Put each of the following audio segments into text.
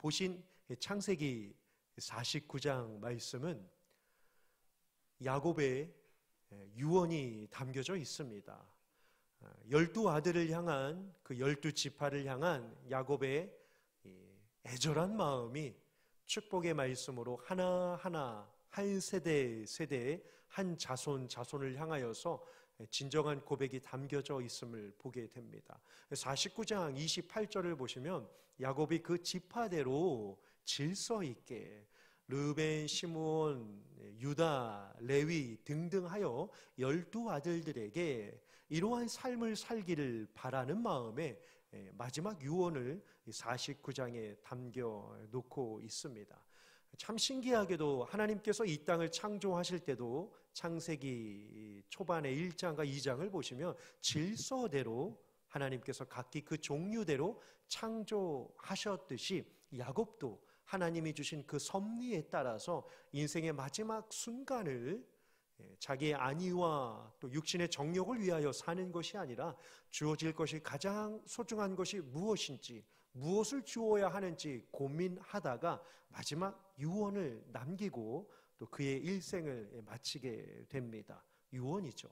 보신 창세기 49장 말씀은 야곱의 유언이 담겨져 있습니다. 12아들을 향한, 그 12지파를 향한 야곱의 애절한 마음이 축복의 말씀으로 하나하나 한 세대의 한 자손을 향하여서 진정한 고백이 담겨져 있음을 보게 됩니다. 49장 28절을 보시면 야곱이 그 지파대로 질서 있게 르벤, 시므온, 유다, 레위 등등 하여 12아들들에게 이러한 삶을 살기를 바라는 마음에 마지막 유언을 49장에 담겨 놓고 있습니다. 참 신기하게도 하나님께서 이 땅을 창조하실 때도 창세기 초반의 1장과 2장을 보시면 질서대로 하나님께서 각기 그 종류대로 창조하셨듯이 야곱도 하나님이 주신 그 섭리에 따라서 인생의 마지막 순간을 자기의 안위와 또 육신의 정욕을 위하여 사는 것이 아니라 주어질 것이 가장 소중한 것이 무엇인지, 무엇을 주어야 하는지 고민하다가 마지막 유언을 남기고 또 그의 일생을 마치게 됩니다. 유언이죠.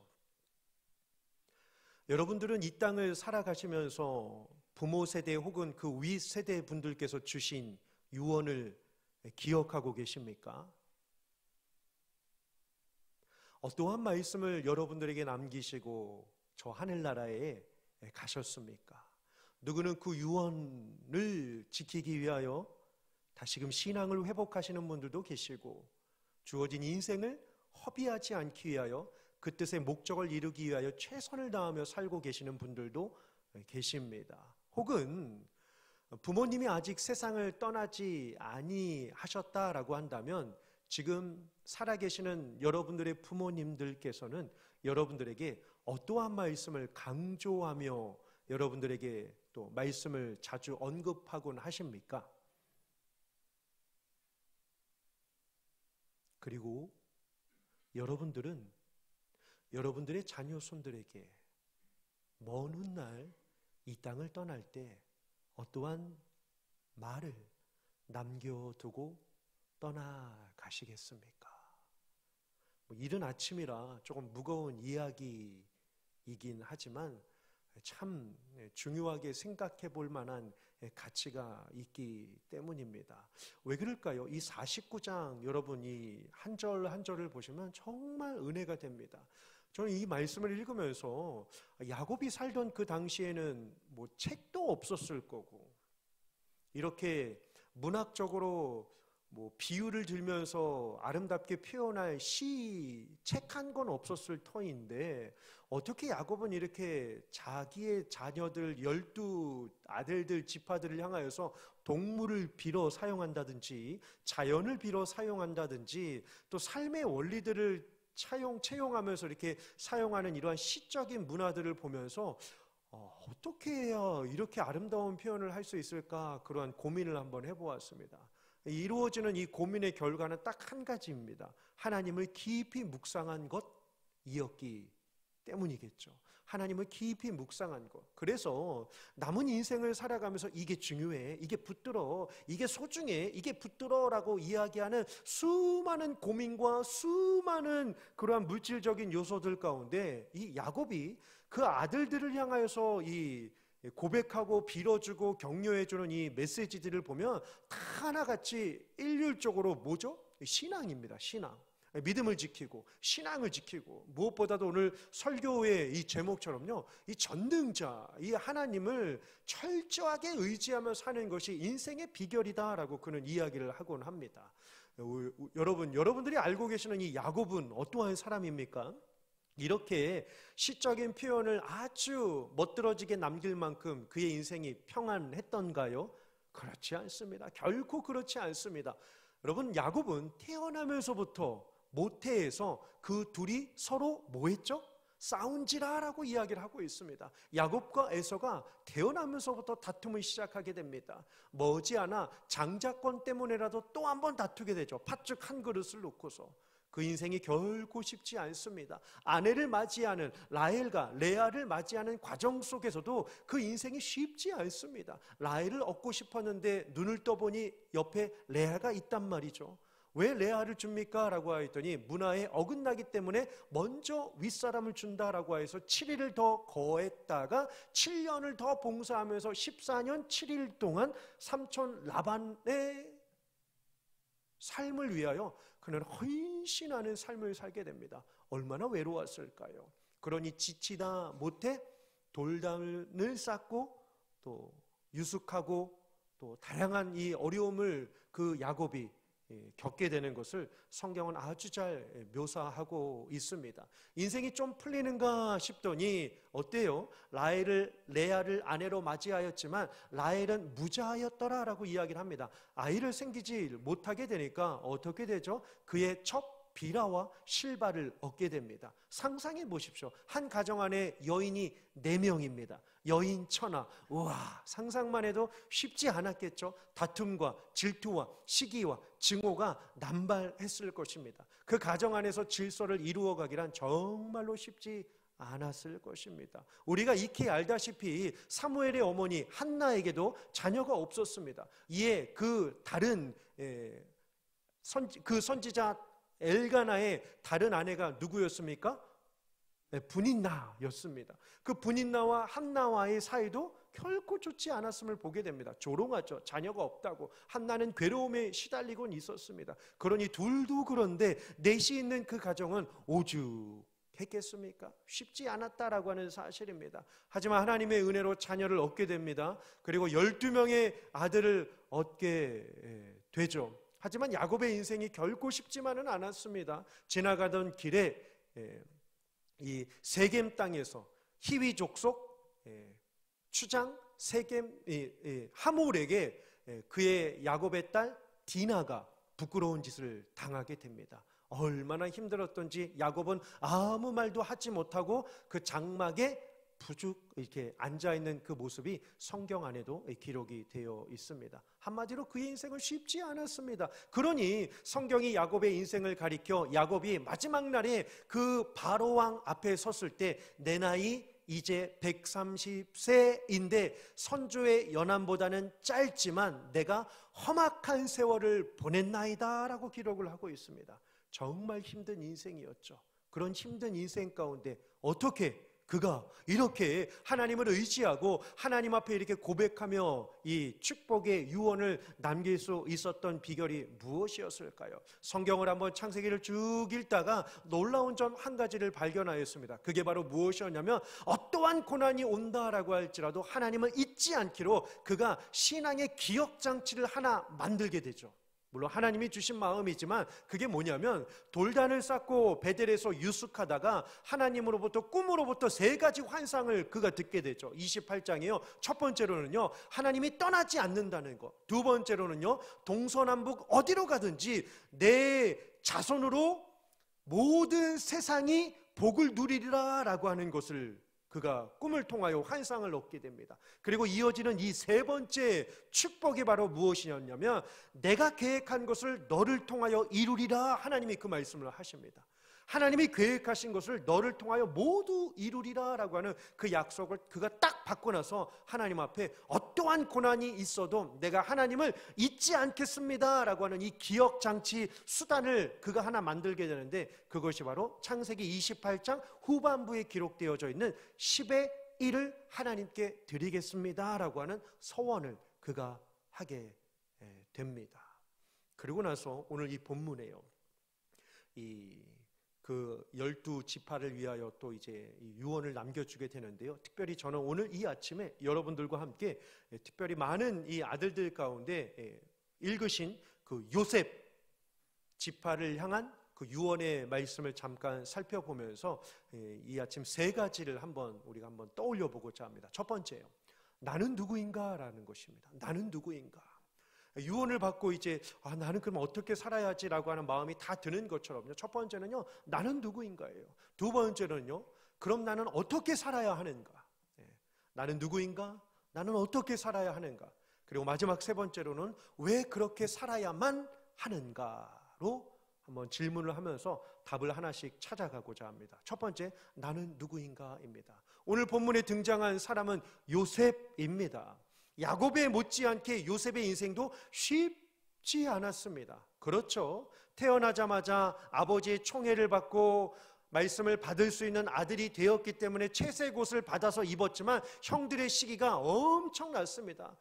여러분들은 이 땅을 살아가시면서 부모 세대 혹은 그 위 세대 분들께서 주신 유언을 기억하고 계십니까? 어떠한 말씀을 여러분들에게 남기시고 저 하늘나라에 가셨습니까? 누구는 그 유언을 지키기 위하여 다시금 신앙을 회복하시는 분들도 계시고, 주어진 인생을 허비하지 않기 위하여 그 뜻의 목적을 이루기 위하여 최선을 다하며 살고 계시는 분들도 계십니다. 혹은 부모님이 아직 세상을 떠나지 아니하셨다라고 한다면 지금 살아계시는 여러분들의 부모님들께서는 여러분들에게 어떠한 말씀을 강조하며 여러분들에게 또 말씀을 자주 언급하곤 하십니까? 그리고 여러분들은 여러분들의 자녀손들에게 먼 훗날 이 땅을 떠날 때 어떠한 말을 남겨두고 떠나가시겠습니까? 이른 아침이라 조금 무거운 이야기이긴 하지만 참 중요하게 생각해 볼 만한 가치가 있기 때문입니다. 왜 그럴까요? 이 49장 여러분 이 한 절 한 절을 보시면 정말 은혜가 됩니다. 저는 이 말씀을 읽으면서 야곱이 살던 그 당시에는 뭐 책도 없었을 거고, 이렇게 문학적으로 뭐 비유를 들면서 아름답게 표현할 책 한 권 없었을 터인데 어떻게 야곱은 이렇게 자기의 자녀들 12아들들 지파들을 향하여서 동물을 빌어 사용한다든지 자연을 빌어 사용한다든지 또 삶의 원리들을 채용하면서 이렇게 사용하는 이러한 시적인 문화들을 보면서 어떻게 해야 이렇게 아름다운 표현을 할 수 있을까, 그러한 고민을 한번 해보았습니다. 이루어지는 이 고민의 결과는 딱 한 가지입니다. 하나님을 깊이 묵상한 것이었기 때문이겠죠. 하나님을 깊이 묵상한 것. 그래서 남은 인생을 살아가면서 이게 중요해, 이게 붙들어, 이게 소중해, 이게 붙들어라고 이야기하는 수많은 고민과 수많은 그러한 물질적인 요소들 가운데 이 야곱이 그 아들들을 향하여서 이 고백하고 빌어주고 격려해주는 이 메시지들을 보면 다 하나같이 일률적으로 뭐죠? 신앙입니다. 신앙. 믿음을 지키고 신앙을 지키고, 무엇보다도 오늘 설교의 이 제목처럼요, 이 전능자, 이 하나님을 철저하게 의지하며 사는 것이 인생의 비결이다라고 그는 이야기를 하곤 합니다. 여러분들이 알고 계시는 이 야곱은 어떠한 사람입니까? 이렇게 시적인 표현을 아주 멋들어지게 남길 만큼 그의 인생이 평안했던가요? 그렇지 않습니다. 결코 그렇지 않습니다. 여러분, 야곱은 태어나면서부터 모태에서 그 둘이 서로 뭐 했죠? 싸운지라라고 이야기를 하고 있습니다. 야곱과 에서가 태어나면서부터 다툼을 시작하게 됩니다. 머지않아 장자권 때문에라도 또 한 번 다투게 되죠. 팥죽 한 그릇을 놓고서. 그 인생이 결코 쉽지 않습니다. 아내를 맞이하는 라헬과 레아를 맞이하는 과정 속에서도 그 인생이 쉽지 않습니다. 라헬을 얻고 싶었는데 눈을 떠보니 옆에 레아가 있단 말이죠. 왜 레아를 줍니까? 라고 하였더니 문화에 어긋나기 때문에 먼저 윗사람을 준다라고 해서 7일을 더 거했다가 7년을 더 봉사하면서 14년 7일 동안 삼촌 라반의 삶을 위하여 그는 헌신하는 삶을 살게 됩니다. 얼마나 외로웠을까요? 그러니 지치다 못해 돌담을 쌓고 또 유숙하고 또 다양한 이 어려움을 그 야곱이 겪게 되는 것을 성경은 아주 잘 묘사하고 있습니다. 인생이 좀 풀리는가 싶더니 어때요? 레아를 아내로 맞이하였지만 라헬은 무자하였더라라고 이야기를 합니다. 아이를 생기지 못하게 되니까 어떻게 되죠? 그의 첫 비라와 실바를 얻게 됩니다. 상상해 보십시오. 한 가정 안에 여인이 4명입니다. 여인 천하. 우와, 상상만 해도 쉽지 않았겠죠. 다툼과 질투와 시기와 증오가 남발했을 것입니다. 그 가정 안에서 질서를 이루어가기란 정말로 쉽지 않았을 것입니다. 우리가 익히 알다시피 사무엘의 어머니 한나에게도 자녀가 없었습니다. 이에 그 다른 선지자 엘가나의 다른 아내가 누구였습니까? 분인나였습니다. 그 분인나와 한나와의 사이도 결코 좋지 않았음을 보게 됩니다. 조롱하죠. 자녀가 없다고. 한나는 괴로움에 시달리곤 있었습니다. 그러니 둘도 그런데 넷이 있는 그 가정은 오죽했겠습니까? 쉽지 않았다라고 하는 사실입니다. 하지만 하나님의 은혜로 자녀를 얻게 됩니다. 그리고 12명의 아들을 얻게 되죠. 하지만 야곱의 인생이 결코 쉽지만은 않았습니다. 지나가던 길에 이 세겜 땅에서 히위 족속 추장 세겜 하몰에게 그의 야곱의 딸 디나가 부끄러운 짓을 당하게 됩니다. 얼마나 힘들었던지 야곱은 아무 말도 하지 못하고 그 장막에 부죽 이렇게 앉아있는 그 모습이 성경 안에도 기록이 되어 있습니다. 한마디로 그의 인생은 쉽지 않았습니다. 그러니 성경이 야곱의 인생을 가리켜 야곱이 마지막 날에 그 바로왕 앞에 섰을 때 내 나이 이제 130세인데 선조의 연함보다는 짧지만 내가 험악한 세월을 보냈나이다 라고 기록을 하고 있습니다. 정말 힘든 인생이었죠. 그런 힘든 인생 가운데 어떻게 그가 이렇게 하나님을 의지하고 하나님 앞에 이렇게 고백하며 이 축복의 유언을 남길 수 있었던 비결이 무엇이었을까요? 성경을 한번 창세기를 쭉 읽다가 놀라운 점 한 가지를 발견하였습니다. 그게 바로 무엇이었냐면 어떠한 고난이 온다라고 할지라도 하나님을 잊지 않기로 그가 신앙의 기억장치를 하나 만들게 되죠. 물론 하나님이 주신 마음이지만 그게 뭐냐면 돌단을 쌓고 베델에서 유숙하다가 하나님으로부터 꿈으로부터 3가지 환상을 그가 듣게 되죠. 28장이요. 첫 번째로는요, 하나님이 떠나지 않는다는 것. 두 번째로는요, 동서남북 어디로 가든지 내 자손으로 모든 세상이 복을 누리리라 라고 하는 것을 그가 꿈을 통하여 환상을 얻게 됩니다. 그리고 이어지는 이 3번째 축복이 바로 무엇이었냐면 내가 계획한 것을 너를 통하여 이루리라 하나님이 그 말씀을 하십니다. 하나님이 계획하신 것을 너를 통하여 모두 이루리라 라고 하는 그 약속을 그가 딱 받고 나서 하나님 앞에 어떠한 고난이 있어도 내가 하나님을 잊지 않겠습니다 라고 하는 이 기억장치 수단을 그가 하나 만들게 되는데 그것이 바로 창세기 28장 후반부에 기록되어져 있는 10의 1을 하나님께 드리겠습니다 라고 하는 서원을 그가 하게 됩니다. 그리고 나서 오늘 이 본문에요, 그 12지파를 위하여 또 이제 유언을 남겨주게 되는데요. 특별히 저는 오늘 이 아침에 여러분들과 함께 특별히 많은 이 아들들 가운데 읽으신 그 요셉 지파를 향한 그 유언의 말씀을 잠깐 살펴보면서 이 아침 3가지를 우리가 한번 떠올려 보고자 합니다. 첫 번째요, 나는 누구인가 라는 것입니다. 나는 누구인가. 유언을 받고 이제 나는 그럼 어떻게 살아야지라고 하는 마음이 다 드는 것처럼요. 첫 번째는요, 나는 누구인가예요. 두 번째는요, 그럼 나는 어떻게 살아야 하는가. 나는 누구인가? 나는 어떻게 살아야 하는가? 그리고 마지막 3번째로는 왜 그렇게 살아야만 하는가로 한번 질문을 하면서 답을 하나씩 찾아가고자 합니다. 첫 번째, 나는 누구인가입니다. 오늘 본문에 등장한 사람은 요셉입니다. 야곱에 못지않게 요셉의 인생도 쉽지 않았습니다. 그렇죠. 태어나자마자 아버지의 총애를 받고 말씀을 받을 수 있는 아들이 되었기 때문에 채색옷을 받아서 입었지만 형들의 시기가 엄청났습니다.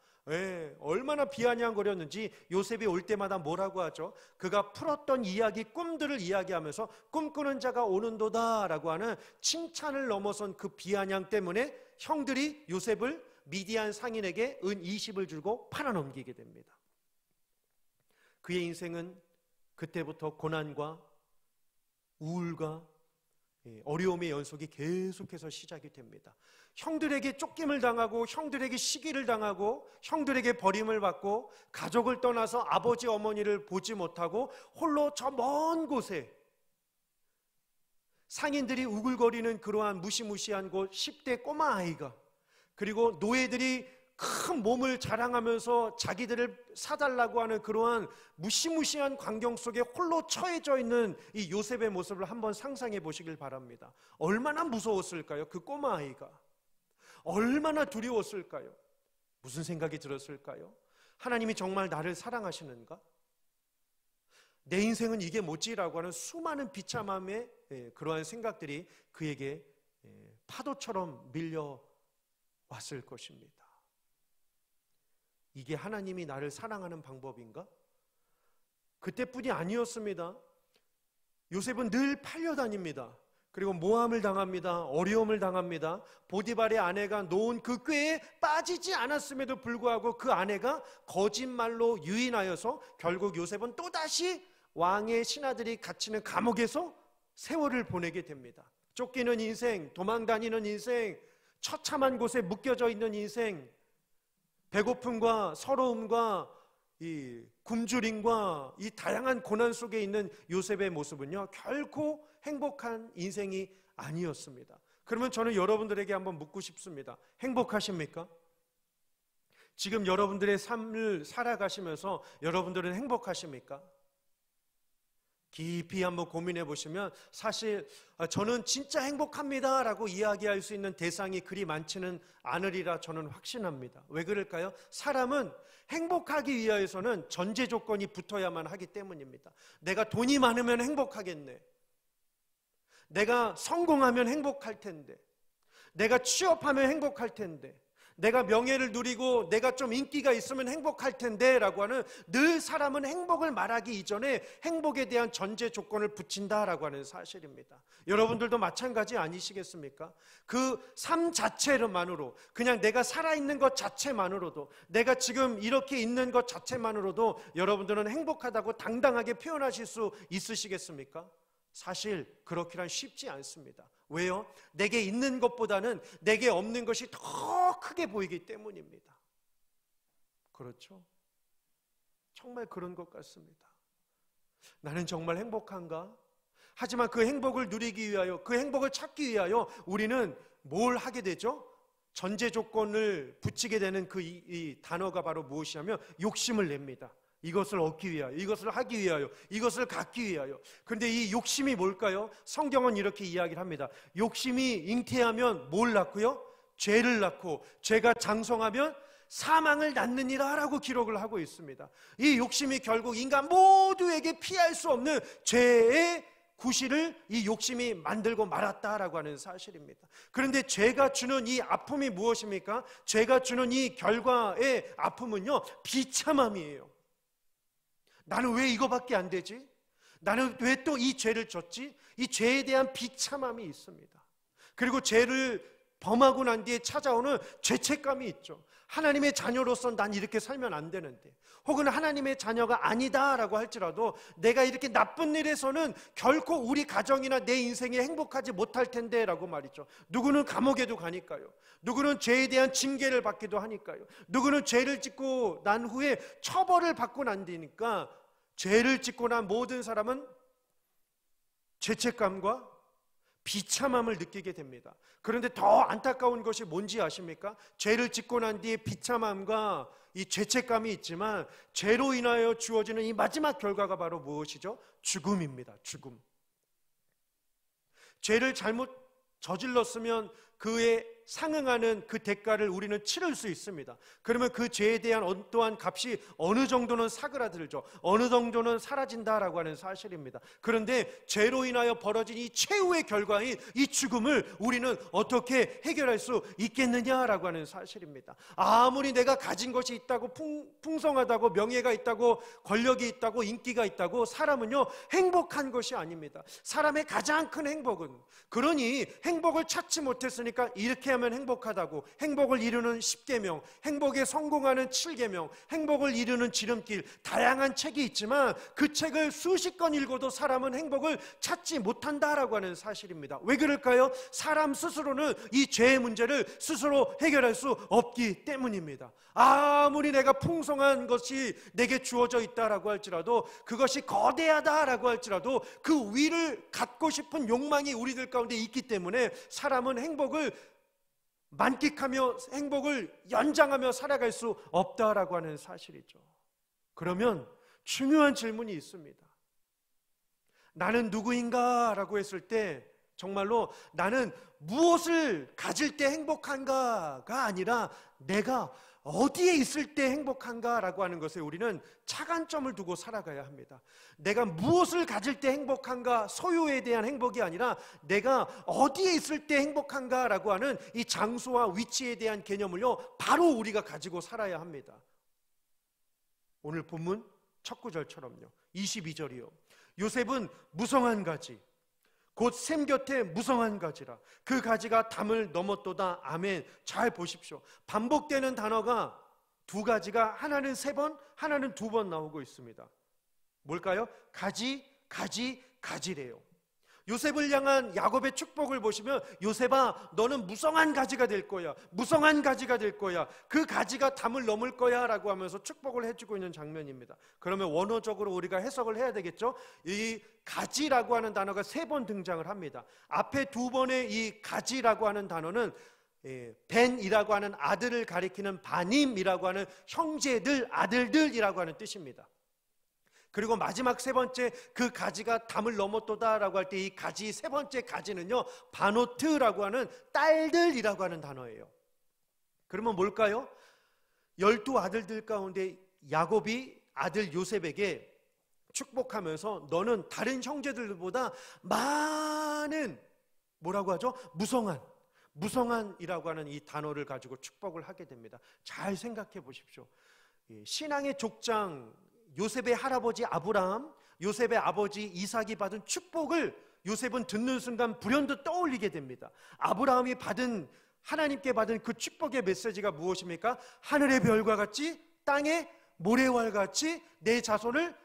얼마나 비아냥거렸는지 요셉이 올 때마다 뭐라고 하죠? 그가 풀었던 이야기, 꿈들을 이야기하면서 꿈꾸는 자가 오는도다 라고 하는 칭찬을 넘어선 그 비아냥 때문에 형들이 요셉을 미디안 상인에게 은 20을 주고 팔아넘기게 됩니다. 그의 인생은 그때부터 고난과 우울과 어려움의 연속이 계속해서 시작이 됩니다. 형들에게 쫓김을 당하고 형들에게 시기를 당하고 형들에게 버림을 받고 가족을 떠나서 아버지 어머니를 보지 못하고 홀로 저 먼 곳에 상인들이 우글거리는 그러한 무시무시한 곳 10대 꼬마 아이가, 그리고 노예들이 큰 몸을 자랑하면서 자기들을 사달라고 하는 그러한 무시무시한 광경 속에 홀로 처해져 있는 이 요셉의 모습을 한번 상상해 보시길 바랍니다. 얼마나 무서웠을까요? 그 꼬마 아이가 얼마나 두려웠을까요? 무슨 생각이 들었을까요? 하나님이 정말 나를 사랑하시는가? 내 인생은 이게 뭐지라고 하는 수많은 비참함의 그러한 생각들이 그에게 파도처럼 밀려왔을 것입니다. 이게 하나님이 나를 사랑하는 방법인가? 그때뿐이 아니었습니다. 요셉은 늘 팔려다닙니다. 그리고 모함을 당합니다. 어려움을 당합니다. 보디발의 아내가 놓은 그 꾀에 빠지지 않았음에도 불구하고 그 아내가 거짓말로 유인하여서 결국 요셉은 또다시 왕의 신하들이 갇히는 감옥에서 세월을 보내게 됩니다. 쫓기는 인생, 도망다니는 인생, 처참한 곳에 묶여져 있는 인생, 배고픔과 서러움과 이 굶주림과 이 다양한 고난 속에 있는 요셉의 모습은요, 결코 행복한 인생이 아니었습니다. 그러면 저는 여러분들에게 한번 묻고 싶습니다. 행복하십니까? 지금 여러분들의 삶을 살아가시면서 여러분들은 행복하십니까? 깊이 한번 고민해 보시면 사실 저는 진짜 행복합니다 라고 이야기할 수 있는 대상이 그리 많지는 않으리라 저는 확신합니다. 왜 그럴까요? 사람은 행복하기 위해서는 전제 조건이 붙어야만 하기 때문입니다. 내가 돈이 많으면 행복하겠네, 내가 성공하면 행복할 텐데, 내가 취업하면 행복할 텐데, 내가 명예를 누리고 내가 좀 인기가 있으면 행복할 텐데 라고 하는, 늘 사람은 행복을 말하기 이전에 행복에 대한 전제 조건을 붙인다라고 하는 사실입니다. 여러분들도 마찬가지 아니시겠습니까? 그 삶 자체만으로, 그냥 내가 살아있는 것 자체만으로도, 내가 지금 이렇게 있는 것 자체만으로도 여러분들은 행복하다고 당당하게 표현하실 수 있으시겠습니까? 사실 그렇게란 쉽지 않습니다. 왜요? 내게 있는 것보다는 내게 없는 것이 더 크게 보이기 때문입니다. 그렇죠? 정말 그런 것 같습니다. 나는 정말 행복한가? 하지만 그 행복을 누리기 위하여, 그 행복을 찾기 위하여 우리는 뭘 하게 되죠? 전제 조건을 붙이게 되는 이 단어가 바로 무엇이냐면 욕심을 냅니다. 이것을 얻기 위하여, 이것을 하기 위하여, 이것을 갖기 위하여. 그런데 이 욕심이 뭘까요? 성경은 이렇게 이야기를 합니다. 욕심이 잉태하면 뭘 낳고요? 죄를 낳고, 죄가 장성하면 사망을 낳느니라 라고 기록을 하고 있습니다. 이 욕심이 결국 인간 모두에게 피할 수 없는 죄의 구실을 이 욕심이 만들고 말았다라고 하는 사실입니다. 그런데 죄가 주는 이 아픔이 무엇입니까? 죄가 주는 이 결과의 아픔은요, 비참함이에요. 나는 왜 이거밖에 안 되지? 나는 왜 또 이 죄를 졌지? 이 죄에 대한 비참함이 있습니다. 그리고 죄를 범하고 난 뒤에 찾아오는 죄책감이 있죠. 하나님의 자녀로서 난 이렇게 살면 안 되는데, 혹은 하나님의 자녀가 아니다라고 할지라도 내가 이렇게 나쁜 일에서는 결코 우리 가정이나 내 인생이 행복하지 못할 텐데 라고 말이죠. 누구는 감옥에도 가니까요, 누구는 죄에 대한 징계를 받기도 하니까요, 누구는 죄를 짓고 난 후에 처벌을 받고 난 뒤니까 죄를 짓고 난 모든 사람은 죄책감과 비참함을 느끼게 됩니다. 그런데 더 안타까운 것이 뭔지 아십니까? 죄를 짓고 난 뒤에 비참함과 이 죄책감이 있지만 죄로 인하여 주어지는 이 마지막 결과가 바로 무엇이죠? 죽음입니다. 죽음. 죄를 잘못 저질렀으면 그에 상응하는 그 대가를 우리는 치를 수 있습니다. 그러면 그 죄에 대한 어떠한 값이 어느 정도는 사그라들죠. 어느 정도는 사라진다라고 하는 사실입니다. 그런데 죄로 인하여 벌어진 이 최후의 결과인 이 죽음을 우리는 어떻게 해결할 수 있겠느냐라고 하는 사실입니다. 아무리 내가 가진 것이 있다고 풍성하다고 명예가 있다고 권력이 있다고 인기가 있다고 사람은요 행복한 것이 아닙니다. 사람의 가장 큰 행복은, 그러니 행복을 찾지 못했으니까 이렇게 하면 행복하다고, 행복을 이루는 10계명, 행복에 성공하는 7계명, 행복을 이루는 지름길, 다양한 책이 있지만 그 책을 수십 권 읽어도 사람은 행복을 찾지 못한다라고 하는 사실입니다. 왜 그럴까요? 사람 스스로는 이 죄의 문제를 스스로 해결할 수 없기 때문입니다. 아무리 내가 풍성한 것이 내게 주어져 있다라고 할지라도, 그것이 거대하다라고 할지라도 그 위를 갖고 싶은 욕망이 우리들 가운데 있기 때문에 사람은 행복을 만끽하며 행복을 연장하며 살아갈 수 없다라고 하는 사실이죠. 그러면 중요한 질문이 있습니다. 나는 누구인가? 라고 했을 때 정말로 나는 무엇을 가질 때 행복한가가 아니라 내가 어디에 있을 때 행복한가? 라고 하는 것에 우리는 차관점을 두고 살아가야 합니다. 내가 무엇을 가질 때 행복한가? 소유에 대한 행복이 아니라 내가 어디에 있을 때 행복한가? 라고 하는 이 장소와 위치에 대한 개념을요 바로 우리가 가지고 살아야 합니다. 오늘 본문 첫 구절처럼요 22절이요 요셉은 무성한 가지 곧 샘 곁에 무성한 가지라. 그 가지가 담을 넘었도다. 아멘. 잘 보십시오. 반복되는 단어가 두 가지가 하나는 3번, 하나는 2번 나오고 있습니다. 뭘까요? 가지, 가지, 가지래요. 요셉을 향한 야곱의 축복을 보시면 요셉아 너는 무성한 가지가 될 거야. 무성한 가지가 될 거야. 그 가지가 담을 넘을 거야 라고 하면서 축복을 해주고 있는 장면입니다. 그러면 원어적으로 우리가 해석을 해야 되겠죠. 이 가지라고 하는 단어가 3번 등장을 합니다. 앞에 2번의 이 가지라고 하는 단어는 벤이라고 하는 아들을 가리키는 바님이라고 하는 형제들, 아들들이라고 하는 뜻입니다. 그리고 마지막 3번째 그 가지가 담을 넘었도다라고 할 때 이 가지 3번째 가지는요 바노트라고 하는 딸들이라고 하는 단어예요. 그러면 뭘까요? 12아들들 가운데 야곱이 아들 요셉에게 축복하면서 너는 다른 형제들보다 많은 뭐라고 하죠? 무성한이라고 하는 이 단어를 가지고 축복을 하게 됩니다. 잘 생각해 보십시오. 신앙의 족장 요셉의 할아버지 아브라함, 요셉의 아버지 이삭이 받은 축복을 요셉은 듣는 순간 불현듯 떠올리게 됩니다. 아브라함이 하나님께 받은 그 축복의 메시지가 무엇입니까? 하늘의 별과 같이 땅의 모래와 같이 내 자손을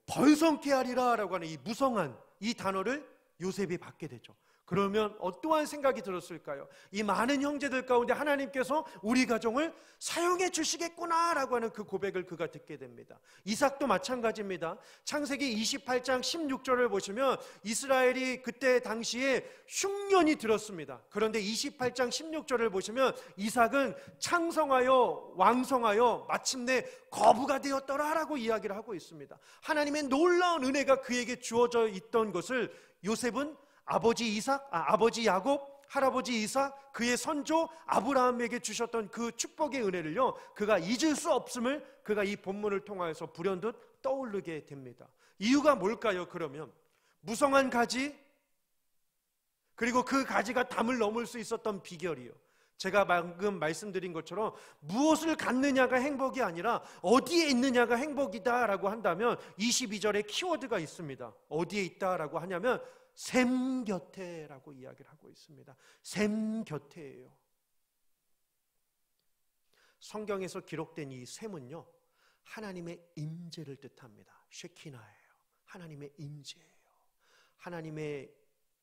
번성케 하리라 라고 하는 이 무성한 이 단어를 요셉이 받게 되죠. 그러면 어떠한 생각이 들었을까요? 이 많은 형제들 가운데 하나님께서 우리 가정을 사용해 주시겠구나 라고 하는 그 고백을 그가 듣게 됩니다. 이삭도 마찬가지입니다. 창세기 28장 16절을 보시면 이스라엘이 그때 당시에 흉년이 들었습니다. 그런데 28장 16절을 보시면 이삭은 창성하여 왕성하여 마침내 거부가 되었더라 라고 이야기를 하고 있습니다. 하나님의 놀라운 은혜가 그에게 주어져 있던 것을 요셉은 아버지 야곱, 할아버지 이삭, 그의 선조 아브라함에게 주셨던 그 축복의 은혜를요 그가 잊을 수 없음을 그가 이 본문을 통하여서 불현듯 떠오르게 됩니다. 이유가 뭘까요? 그러면 무성한 가지, 그리고 그 가지가 담을 넘을 수 있었던 비결이요, 제가 방금 말씀드린 것처럼 무엇을 갖느냐가 행복이 아니라 어디에 있느냐가 행복이다 라고 한다면 22절에 키워드가 있습니다. 어디에 있다라고 하냐면 샘 곁에라고 이야기를 하고 있습니다. 샘 곁에예요. 성경에서 기록된 이 샘은요 하나님의 임재를 뜻합니다. 쉐키나예요. 하나님의 임재예요. 하나님의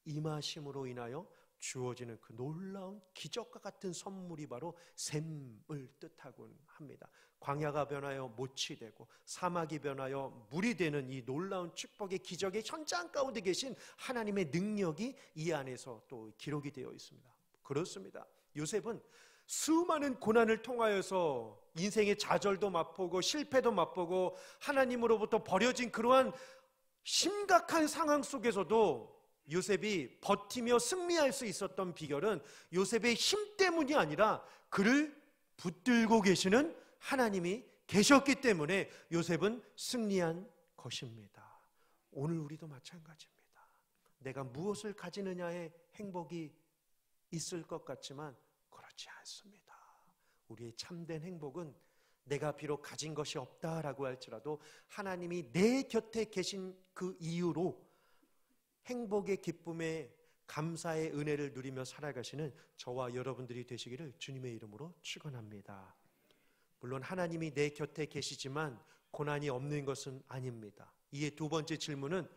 임하심으로 인하여 주어지는 그 놀라운 기적과 같은 선물이 바로 샘을 뜻하곤 합니다. 광야가 변하여 못이 되고 사막이 변하여 물이 되는 이 놀라운 축복의 기적의 현장 가운데 계신 하나님의 능력이 이 안에서 또 기록이 되어 있습니다. 그렇습니다. 요셉은 수많은 고난을 통하여서 인생의 좌절도 맛보고 실패도 맛보고 하나님으로부터 버려진 그러한 심각한 상황 속에서도 요셉이 버티며 승리할 수 있었던 비결은 요셉의 힘 때문이 아니라 그를 붙들고 계시는 하나님이 계셨기 때문에 요셉은 승리한 것입니다. 오늘 우리도 마찬가지입니다. 내가 무엇을 가지느냐에 행복이 있을 것 같지만 그렇지 않습니다. 우리의 참된 행복은 내가 비록 가진 것이 없다라고 할지라도 하나님이 내 곁에 계신 그 이유로 행복의 기쁨에 감사의 은혜를 누리며 살아가시는 저와 여러분들이 되시기를 주님의 이름으로 축원합니다. 물론 하나님이 내 곁에 계시지만 고난이 없는 것은 아닙니다. 이에 두 번째 질문은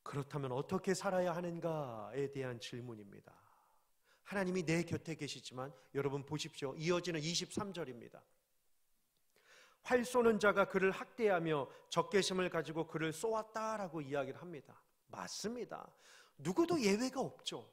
그렇다면 어떻게 살아야 하는가에 대한 질문입니다. 하나님이 내 곁에 계시지만 여러분 보십시오. 이어지는 23절입니다. 활 쏘는 자가 그를 학대하며 적개심을 가지고 그를 쏘았다라고 이야기를 합니다. 맞습니다. 누구도 예외가 없죠.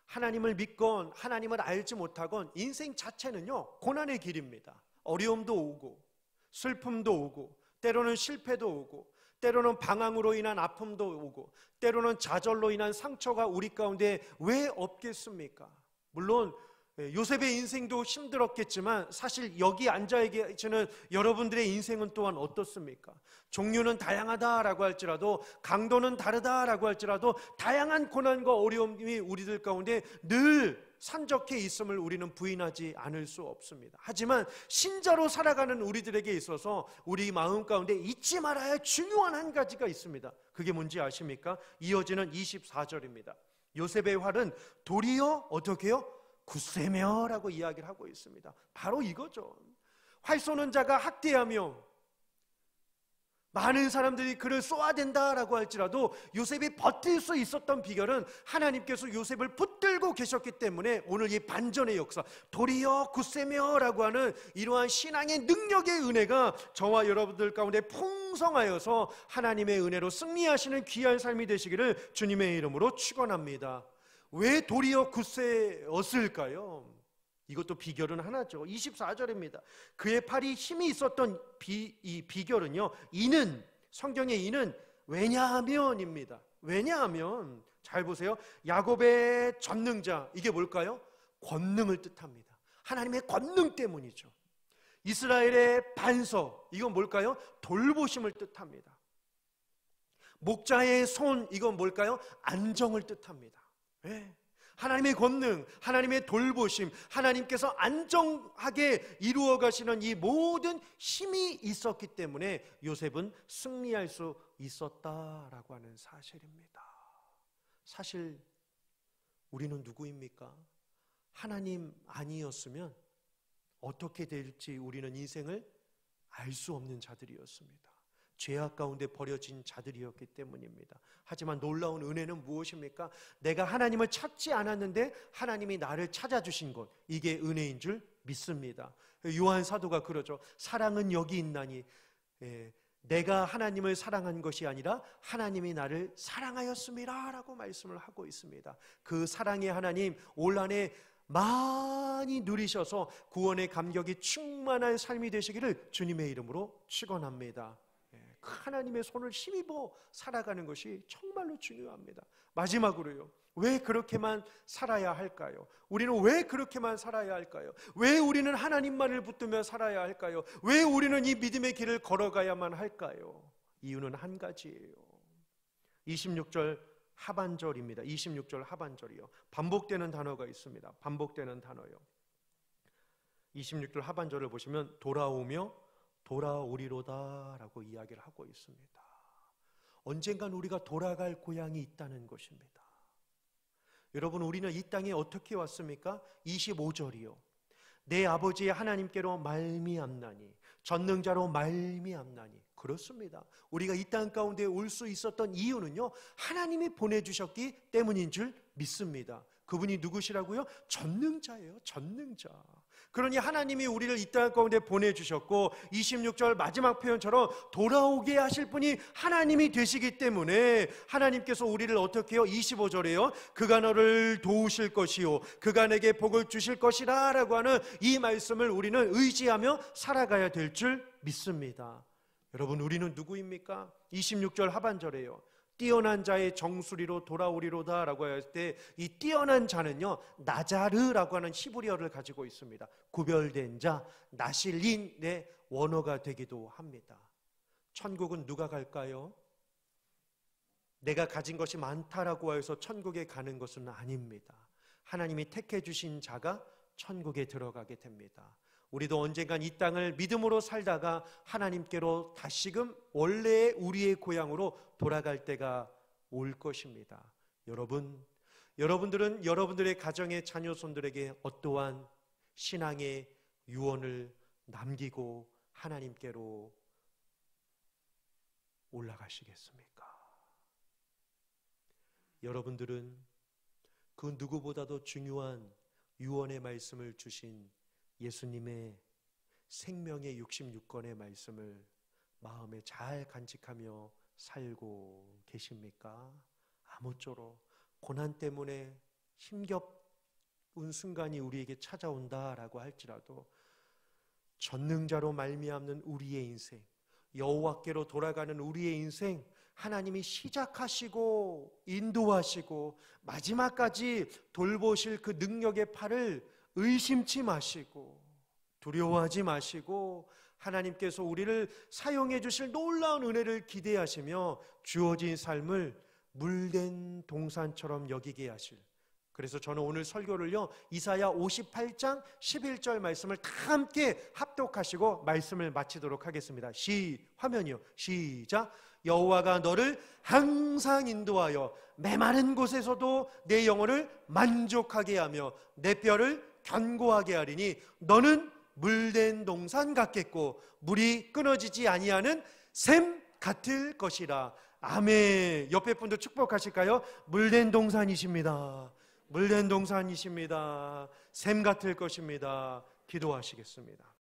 하나님을 믿건 하나님을 알지 못하건 인생 자체는요 고난의 길입니다. 어려움도 오고 슬픔도 오고 때로는 실패도 오고 때로는 방황으로 인한 아픔도 오고 때로는 좌절로 인한 상처가 우리 가운데 왜 없겠습니까? 물론 요셉의 인생도 힘들었겠지만 사실 여기 앉아 계시는 여러분들의 인생은 또한 어떻습니까? 종류는 다양하다라고 할지라도 강도는 다르다라고 할지라도 다양한 고난과 어려움이 우리들 가운데 늘 산적해 있음을 우리는 부인하지 않을 수 없습니다. 하지만 신자로 살아가는 우리들에게 있어서 우리 마음 가운데 잊지 말아야 할 중요한 한 가지가 있습니다. 그게 뭔지 아십니까? 이어지는 24절입니다. 요셉의 활은 도리어 어떻게 해요? 굳세며라고 이야기를 하고 있습니다. 바로 이거죠. 활 쏘는 자가 학대하며 많은 사람들이 그를 쏘아댄다라고 할지라도 요셉이 버틸 수 있었던 비결은 하나님께서 요셉을 붙들고 계셨기 때문에 오늘 이 반전의 역사 도리어 굳세며라고 하는 이러한 신앙의 능력의 은혜가 저와 여러분들 가운데 풍성하여서 하나님의 은혜로 승리하시는 귀한 삶이 되시기를 주님의 이름으로 축원합니다. 왜 도리어 굳세었을까요? 이것도 비결은 하나죠. 24절입니다. 그의 팔이 힘이 있었던 이 비결은요, 이는 성경의 이는 왜냐하면입니다. 왜냐하면 잘 보세요. 야곱의 전능자, 이게 뭘까요? 권능을 뜻합니다. 하나님의 권능 때문이죠. 이스라엘의 반석, 이건 뭘까요? 돌보심을 뜻합니다. 목자의 손, 이건 뭘까요? 안정을 뜻합니다. 네. 하나님의 권능, 하나님의 돌보심, 하나님께서 안정하게 이루어 가시는 이 모든 힘이 있었기 때문에 요셉은 승리할 수 있었다라고 하는 사실입니다. 사실 우리는 누구입니까? 하나님 아니었으면 어떻게 될지 우리는 인생을 알 수 없는 자들이었습니다. 죄악 가운데 버려진 자들이었기 때문입니다. 하지만 놀라운 은혜는 무엇입니까? 내가 하나님을 찾지 않았는데 하나님이 나를 찾아주신 것, 이게 은혜인 줄 믿습니다. 요한 사도가 그러죠. 사랑은 여기 있나니 내가 하나님을 사랑한 것이 아니라 하나님이 나를 사랑하였음이라 라고 말씀을 하고 있습니다. 그 사랑의 하나님 올 한해 많이 누리셔서 구원의 감격이 충만한 삶이 되시기를 주님의 이름으로 축원합니다. 하나님의 손을 힘입어 살아가는 것이 정말로 중요합니다. 마지막으로요, 왜 그렇게만 살아야 할까요? 우리는 왜 그렇게만 살아야 할까요? 왜 우리는 하나님만을 붙들며 살아야 할까요? 왜 우리는 이 믿음의 길을 걸어가야만 할까요? 이유는 한 가지예요. 26절 하반절입니다. 26절 하반절이요. 반복되는 단어가 있습니다. 반복되는 단어요. 26절 하반절을 보시면 돌아오며 돌아오리로다 라고 이야기를 하고 있습니다. 언젠간 우리가 돌아갈 고향이 있다는 것입니다. 여러분, 우리는 이 땅에 어떻게 왔습니까? 25절이요. 내 아버지 하나님께로 말미암나니, 전능자로 말미암나니. 그렇습니다. 우리가 이 땅 가운데 올 수 있었던 이유는요, 하나님이 보내주셨기 때문인 줄 믿습니다. 그분이 누구시라고요? 전능자예요. 전능자. 그러니 하나님이 우리를 이 땅 가운데 보내주셨고 26절 마지막 표현처럼 돌아오게 하실 분이 하나님이 되시기 때문에 하나님께서 우리를 어떻게 해요? 25절에요. 그가 너를 도우실 것이요 그가 내게 복을 주실 것이라 라고 하는 이 말씀을 우리는 의지하며 살아가야 될 줄 믿습니다. 여러분, 우리는 누구입니까? 26절 하반절에요. 뛰어난 자의 정수리로 돌아오리로다 라고 할 때 이 뛰어난 자는요 나자르라고 하는 히브리어를 가지고 있습니다. 구별된 자, 나실린의 원어가 되기도 합니다. 천국은 누가 갈까요? 내가 가진 것이 많다라고 해서 천국에 가는 것은 아닙니다. 하나님이 택해 주신 자가 천국에 들어가게 됩니다. 우리도 언젠간 이 땅을 믿음으로 살다가 하나님께로 다시금 원래의 우리의 고향으로 돌아갈 때가 올 것입니다. 여러분들은 여러분들의 가정의 자녀손들에게 어떠한 신앙의 유언을 남기고 하나님께로 올라가시겠습니까? 여러분들은 그 누구보다도 중요한 유언의 말씀을 주신 예수님의 생명의 66권의 말씀을 마음에 잘 간직하며 살고 계십니까? 아무쪼록 고난 때문에 힘겹은 순간이 우리에게 찾아온다라고 할지라도 전능자로 말미암는 우리의 인생, 여호와께로 돌아가는 우리의 인생, 하나님이 시작하시고 인도하시고 마지막까지 돌보실 그 능력의 팔을 의심치 마시고 두려워하지 마시고 하나님께서 우리를 사용해 주실 놀라운 은혜를 기대하시며 주어진 삶을 물된 동산처럼 여기게 하실, 그래서 저는 오늘 설교를요 이사야 58장 11절 말씀을 다 함께 합독하시고 말씀을 마치도록 하겠습니다. 화면이요. 시작. 여호와가 너를 항상 인도하여 메마른 곳에서도 내 영혼을 만족하게 하며 내 뼈를 견고하게 하리니 너는 물된 동산 같겠고 물이 끊어지지 아니하는 샘 같을 것이라. 아멘. 옆에 분도 축복하실까요? 물된 동산이십니다. 물된 동산이십니다. 샘 같을 것입니다. 기도하시겠습니다.